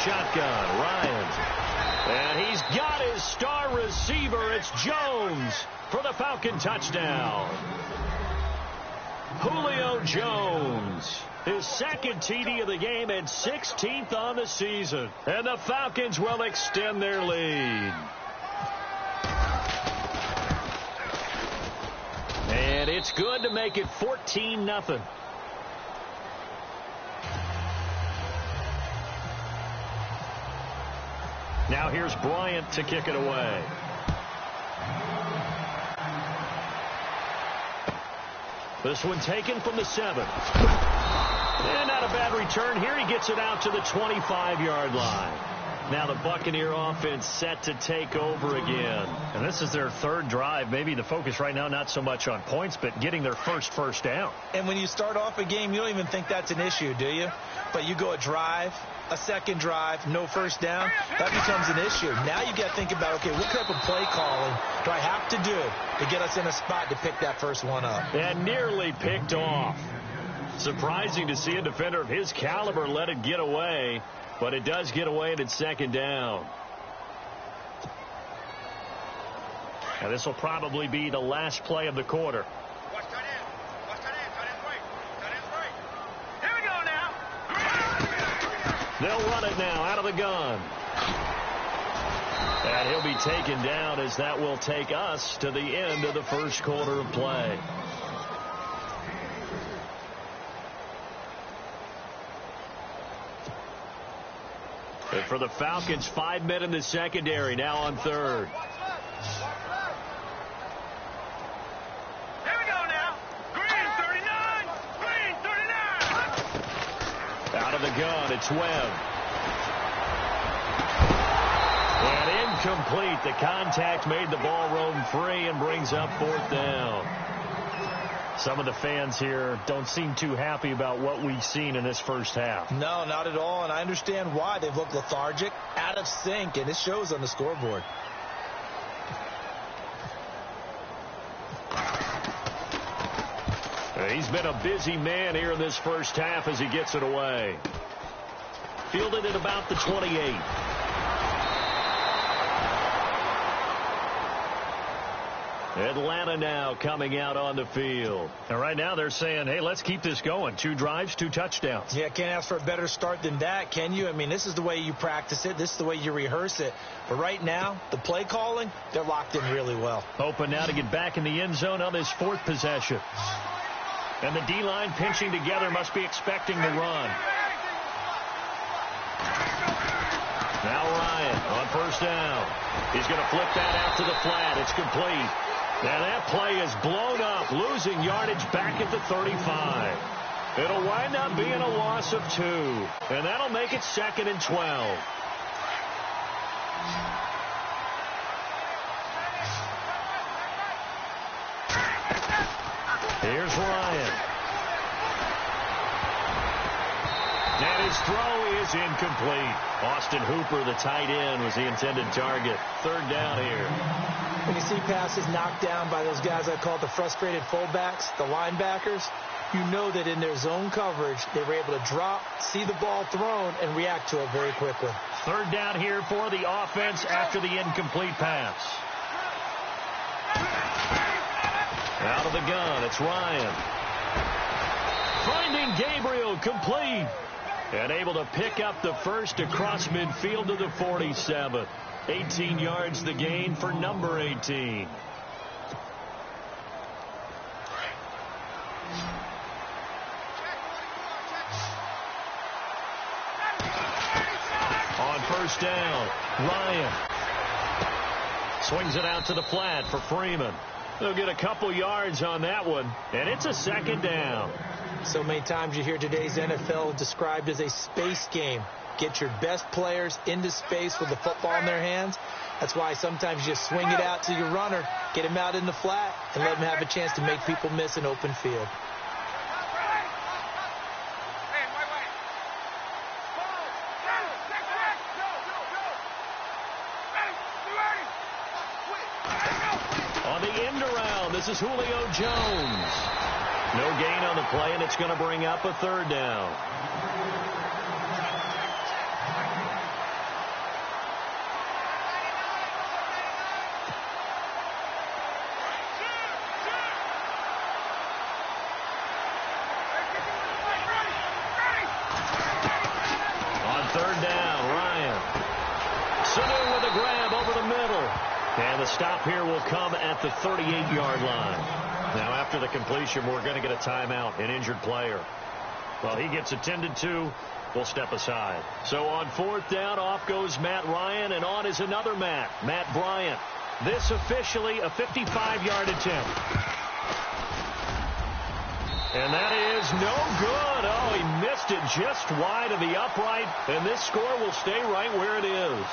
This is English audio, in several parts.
shotgun. Ryan. And he's got his star receiver. It's Jones for the Falcon touchdown. Julio Jones. His second TD of the game and 16th on the season. And the Falcons will extend their lead. And it's good to make it 14-0. Now here's Bryant to kick it away. This one taken from the 7. And not a bad return here. He gets it out to the 25-yard line. Now the Buccaneer offense set to take over again. And this is their third drive. Maybe the focus right now not so much on points, but getting their first down. And when you start off a game, you don't even think that's an issue, do you? But you go a drive, a second drive, no first down, that becomes an issue. Now you got to think about, okay, what type of play calling do I have to do to get us in a spot to pick that first one up? And nearly picked off. Surprising to see a defender of his caliber let it get away. But it does get away and it's second down. Now this will probably be the last play of the quarter. Here we go now. They'll run it now out of the gun. And he'll be taken down as that will take us to the end of the first quarter of play. And for the Falcons, 5 men in the secondary, now on third. Here we go now. Green 39. Green 39. Out of the gun, it's Webb. And incomplete. The contact made the ball roam free and brings up fourth down. Some of the fans here don't seem too happy about what we've seen in this first half. No, not at all, and I understand why. They've looked lethargic, out of sync, and it shows on the scoreboard. He's been a busy man here in this first half as he gets it away. Fielded at about the 28. Atlanta now coming out on the field. And right now they're saying, hey, let's keep this going. 2 drives, 2 touchdowns. Yeah, can't ask for a better start than that, can you? I mean, this is the way you practice it. This is the way you rehearse it. But right now, the play calling, they're locked in really well. Open now to get back in the end zone on this 4th possession. And the D-line pinching together must be expecting the run. Now Ryan on first down. He's going to flip that out to the flat. It's complete. Now that play is blown up, losing yardage back at the 35. It'll wind up being a loss of 2, and that'll make it 2nd and 12. Here's Ryan. And his throw is incomplete. Austin Hooper, the tight end, was the intended target. 3rd down here. When you see passes knocked down by those guys I call the frustrated fullbacks, the linebackers, you know that in their zone coverage, they were able to drop, see the ball thrown, and react to it very quickly. 3rd down here for the offense after the incomplete pass. Out of the gun, it's Ryan. Finding Gabriel, complete. And able to pick up the first across midfield to the 47. 18 yards the gain for number 18. On first down, Ryan swings it out to the flat for Freeman. They'll get a couple yards on that one, and it's a 2nd down. So many times you hear today's NFL described as a space game. Get your best players into space with the football in their hands. That's why sometimes you just swing it out to your runner, get him out in the flat, and let him have a chance to make people miss an open field. On the end around, this is Julio Jones. No gain on the play, and it's going to bring up a 3rd down. third down, Ryan. Sanu with a grab over the middle. And the stop here will come at the 38-yard line. Now, after the completion, we're going to get a timeout, an injured player. Well, he gets attended to. We'll step aside. So on fourth down, off goes Matt Ryan, and on is another Matt Bryant. This officially a 55-yard attempt. And that is no good. Oh, he missed it just wide of the upright, and this score will stay right where it is.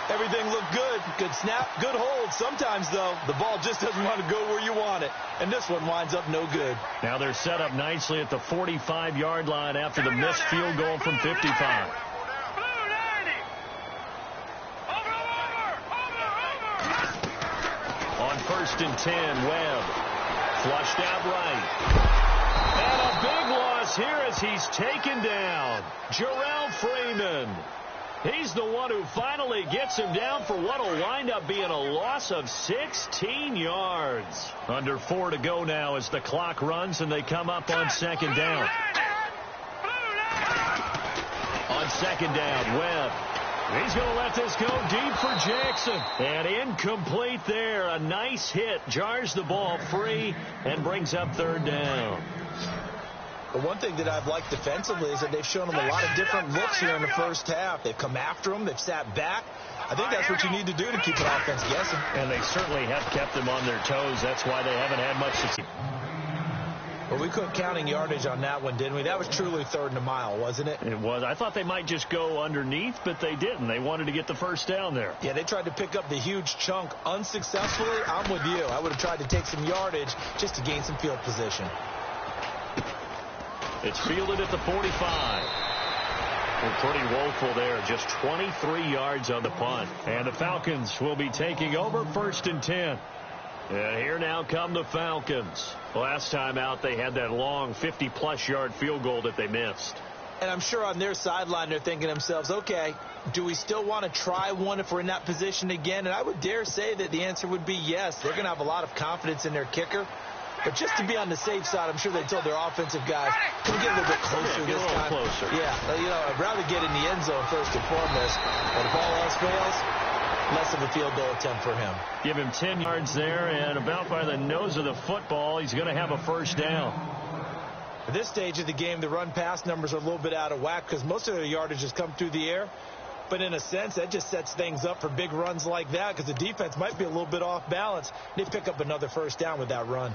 Everything looked good. Good snap, good hold. Sometimes, though, the ball just doesn't want to go where you want it. And this one winds up no good. Now they're set up nicely at the 45-yard line after the missed field goal from 55. On first and 10, Webb. Flushed out right. And a big loss here as he's taken down. Jarrell Freeman. He's the one who finally gets him down for what will wind up being a loss of 16 yards. Under 4 to go now as the clock runs and they come up on second down. On second down, Webb. He's going to let this go deep for Jackson. And incomplete there. A nice hit. Jars the ball free and brings up third down. But one thing that I've liked defensively is that they've shown them a lot of different looks here in the first half. They've come after them. They've sat back. I think that's what you need to do to keep an offense guessing. And they certainly have kept them on their toes. That's why they haven't had much success. Well, we quit counting yardage on that one, didn't we? That was truly third and a mile, wasn't it? It was. I thought they might just go underneath, but they didn't. They wanted to get the first down there. Yeah, they tried to pick up the huge chunk unsuccessfully. I'm with you. I would have tried to take some yardage just to gain some field position. It's fielded at the 45. Well, pretty woeful there. Just 23 yards on the punt. And the Falcons will be taking over first and 10. And here now come the Falcons. Last time out, they had that long 50-plus yard field goal that they missed. And I'm sure on their sideline, they're thinking to themselves, okay, do we still want to try one if we're in that position again? And I would dare say that the answer would be yes. They're going to have a lot of confidence in their kicker. But just to be on the safe side, I'm sure they told their offensive guys, can we get a little bit closer this time? Closer. Yeah, you know, I'd rather get in the end zone first and foremost. But if all else fails, less of a field goal attempt for him. Give him 10 yards there, and about by the nose of the football, he's going to have a first down. At this stage of the game, the run-pass numbers are a little bit out of whack because most of their yardage has come through the air. But in a sense, that just sets things up for big runs like that because the defense might be a little bit off balance. They pick up another first down with that run.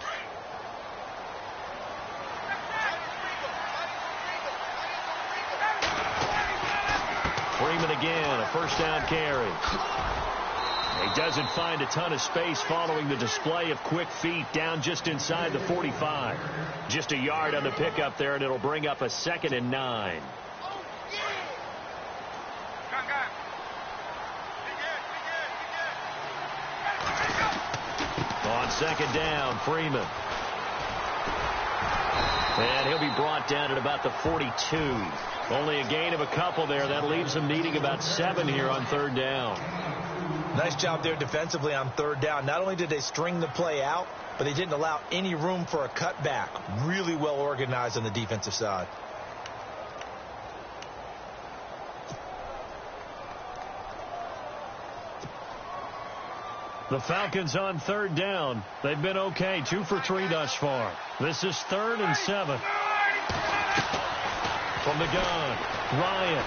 Freeman again, a first down carry. He doesn't find a ton of space following the display of quick feet down just inside the 45. Just a yard on the pickup there, and it'll bring up a 2nd and 9. On second down, Freeman. And he'll be brought down at about the 42. Only a gain of a couple there. That leaves them needing about 7 here on third down. Nice job there defensively on third down. Not only did they string the play out, but they didn't allow any room for a cutback. Really well organized on the defensive side. The Falcons on third down. They've been okay. 2 for 3 thus far. This is 3rd and 7. From the gun, Ryan.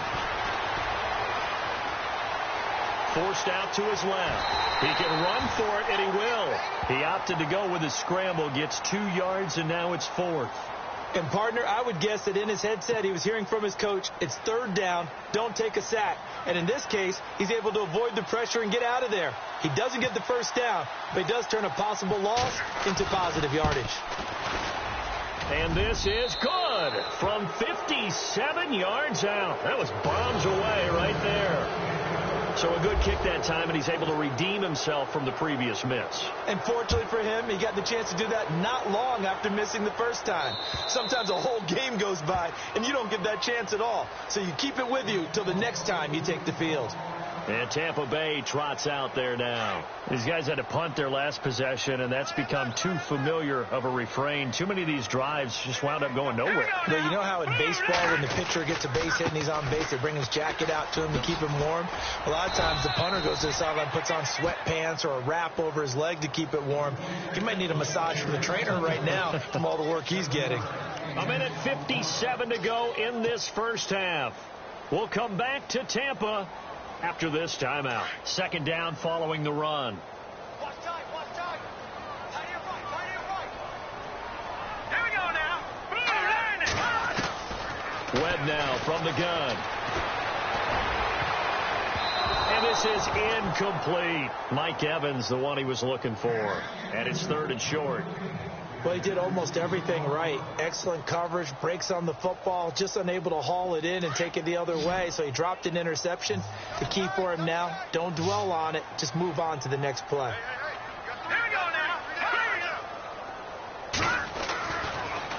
Forced out to his left. He can run for it, and he will. He opted to go with his scramble, gets 2 yards, and now it's 4th. And, partner, I would guess that in his headset he was hearing from his coach, it's third down, don't take a sack. And in this case, he's able to avoid the pressure and get out of there. He doesn't get the first down, but he does turn a possible loss into positive yardage. And this is good from 57 yards out. That was bombs away right there. So a good kick that time, and he's able to redeem himself from the previous miss. And fortunately for him, he got the chance to do that not long after missing the first time. Sometimes a whole game goes by, and you don't get that chance at all. So you keep it with you till the next time you take the field. And Tampa Bay trots out there now. These guys had to punt their last possession, and that's become too familiar of a refrain. Too many of these drives just wound up going nowhere. But you know how in baseball, when the pitcher gets a base hit and he's on base, they bring his jacket out to him to keep him warm? A lot of times the punter goes to the sideline, puts on sweatpants or a wrap over his leg to keep it warm. He might need a massage from the trainer right now from all the work he's getting. A minute 57 to go in this first half. We'll come back to Tampa after this timeout. Second down following the run. Watch time, watch time. Tight end right, tight end right. Here we go now. Boom, line it. Webb now from the gun. And this is incomplete. Mike Evans, the one he was looking for. And it's 3rd and short. Well, he did almost everything right. Excellent coverage, breaks on the football, just unable to haul it in and take it the other way. So he dropped an interception. The key for him now, don't dwell on it. Just move on to the next play. Here we go now.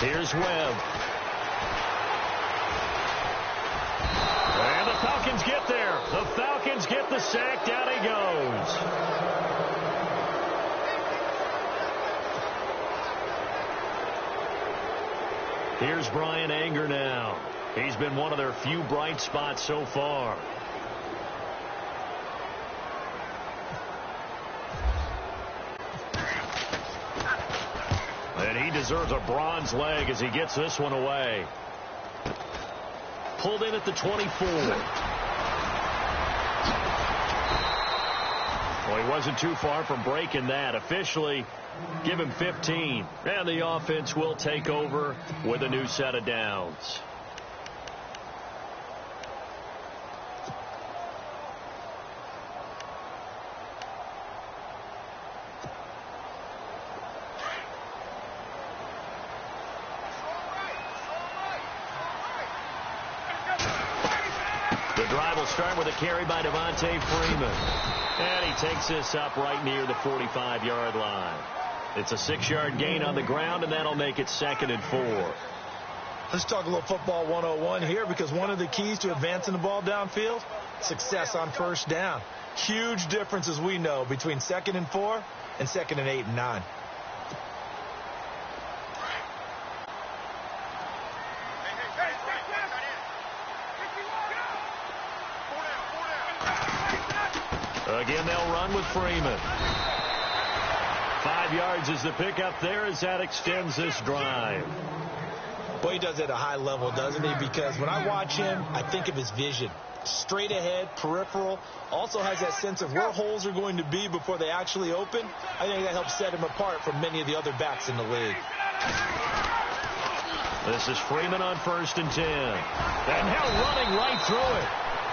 Here's Webb. And the Falcons get there. The Falcons get the sack. Down he goes. Here's Brian Anger now. He's been one of their few bright spots so far. And he deserves a bronze leg as he gets this one away. Pulled in at the 24. Well, he wasn't too far from breaking that. Officially, give him 15. And the offense will take over with a new set of downs. The drive will start with a carry by Devontae Freeman. And he takes this up right near the 45-yard line. It's a 6-yard gain on the ground, and that'll make it 2nd and 4. Let's talk a little football 101 here, because one of the keys to advancing the ball downfield, success on first down. Huge difference, as we know, between 2nd and 4 and 2nd and 8 and 9. Again, they'll run with Freeman. 5 yards is the pickup there as that extends this drive. Boy, he does it at a high level, doesn't he? Because when I watch him, I think of his vision. Straight ahead, peripheral. Also has that sense of where holes are going to be before they actually open. I think that helps set him apart from many of the other backs in the league. This is Freeman on 1st and 10. And now running right through it.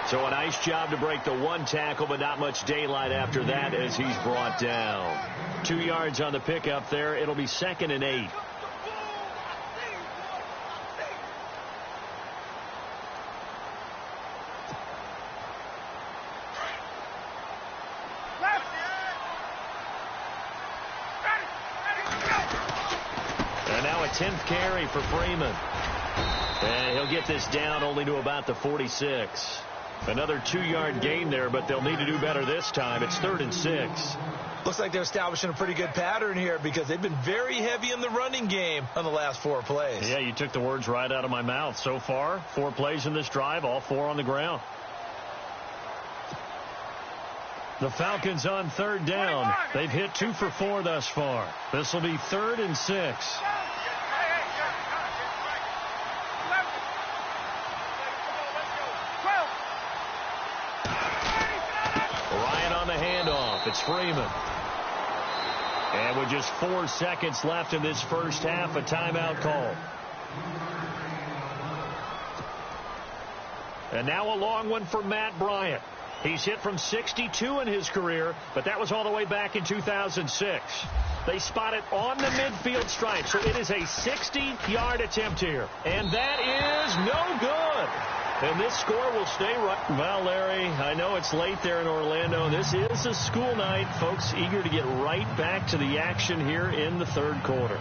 So a nice job to break the one tackle, but not much daylight after that as he's brought down. 2 yards on the pickup there. It'll be 2nd and 8. And now a 10th carry for Freeman. And he'll get this down only to about the 46. Another 2-yard gain there, but they'll need to do better this time. It's 3rd and 6. Looks like they're establishing a pretty good pattern here, because they've been very heavy in the running game on the last 4 plays. Yeah, you took the words right out of my mouth. So far, 4 plays in this drive, all 4 on the ground. The Falcons on 3rd down. They've hit 2 for 4 thus far. This will be 3rd and 6. It's Freeman. And with just 4 seconds left in this first half, a timeout call. And now a long one for Matt Bryant. He's hit from 62 in his career, but that was all the way back in 2006. They spot it on the midfield stripe, so it is a 60-yard attempt here. And that is no good. And this score will stay right. Well, Larry, I know it's late there in Orlando. This is a school night. Folks eager to get right back to the action here in the 3rd quarter.